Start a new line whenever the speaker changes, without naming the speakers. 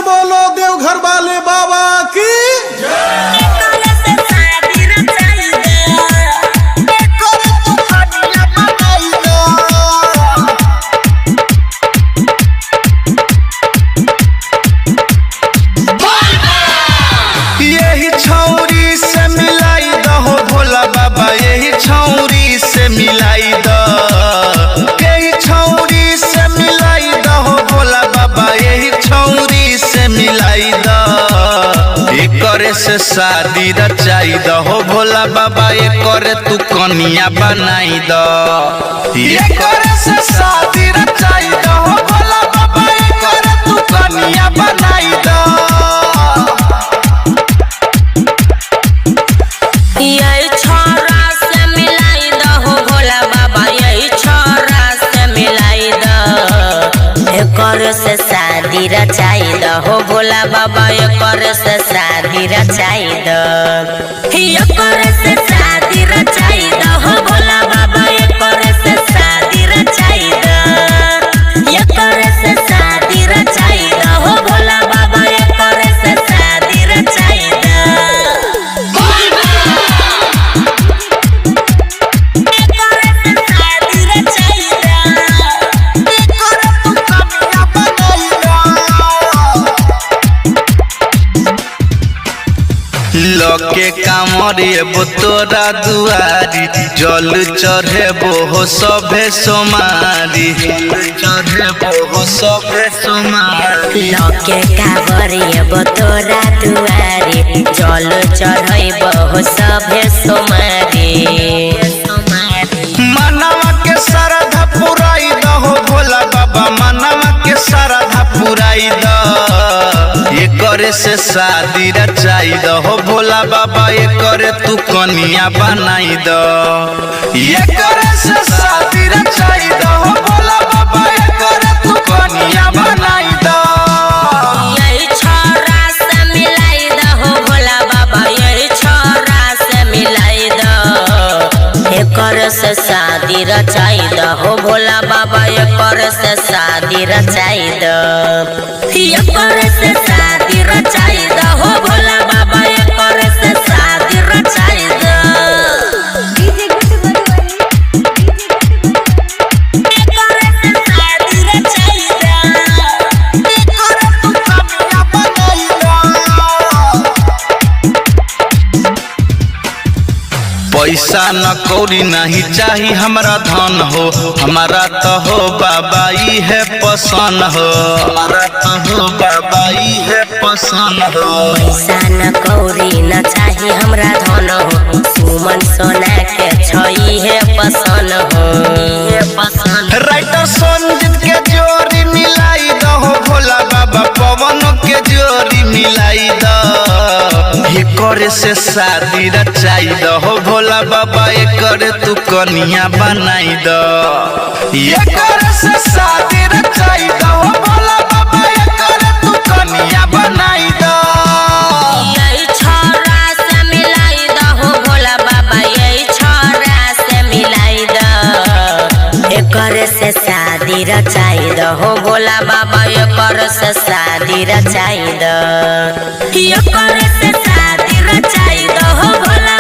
बोलो देवघर वाले बाबा की
यही छौरी से मिलाई दहो भोला बाबा, यही छौरी से मिलाई द, यही छौरी से मिलाई दहो भोला बाबा, यही छौरी से मिलाई द। एकरे से शादी रचाई दहो भोला बाबा, एकरे तू कनिया बनाई द। एकरे से शादी रचाई दहो भोला बाबा, एकरे तू कनिया बनाई द।
यही छोरा से मिलाई दहो भोला बाबा, यही छोरा से मिलाई द। एकर से शादी रचाई दहो भोला बाबा, एकर से शादी रचाई द। एकर से शादी रचाई दहो भोला बाबा, एकर से शादी रचाई द। एकर से शादी रचाई दहो भोला बाबा, एकर से शादी रचाई द।
लके कामरे बो तोरा दुआरी, जल चढ़े हो सभे सोमारी, चढ़े हो सभे सोमारी।
लके कावरियब तोरा दुआरी, जल चढ़ब हो सभे सोमारी।
मनवा के श्रद्धा पुराई दहो भोला बाबा, मनवा के श्रद्धा पुराई द। एकरे से शादी रचाई दहो भोला बाबा, एकरे तू कनिया बनाई द। एकरे से शादी रचाई दहो भोला बाबा, एकरे तू कनिया बनाई द।
यही छोरा से मिलाई दहो भोला बाबा, यही छोरा से मिलाई द। एकर से शादी रचाई दहो भोला बाबा, एकर से शादी रचाई द। एकर से शादी रचाई दहो भोला बाबा, एकर से शादी रचाई द।
पैसा न कौड़ी नहीं चाही हमरा धन हो, हमारा तो हो बाबा ई है पसंद हो, हमारा तो हो बाबा ई है पसंद हो।
पैसा न कौड़ी न चाही हमरा धन हो, सुमन सोना के छई है पसंद हो, ये पसंद।
राइटर संजीत के जोड़ी मिलाई दहो भोला बाबा, पवन के जोड़ी मिलाई द। एकरे से शादी रचाई दहो भोला बाबा, एकरे तू कनिया बनाई द। एकरे से शादी रचाई दहो भोला बाबा, एकरे तू कनिया बनाई द।
यही छोरा से मिलाई दहो भोला बाबा, यही छोरा से मिलाई द। एकर से शादी रचाई दहो भोला बाबा, एकर से शादी रचाई द। एकर से शादी रचाई दहो भोला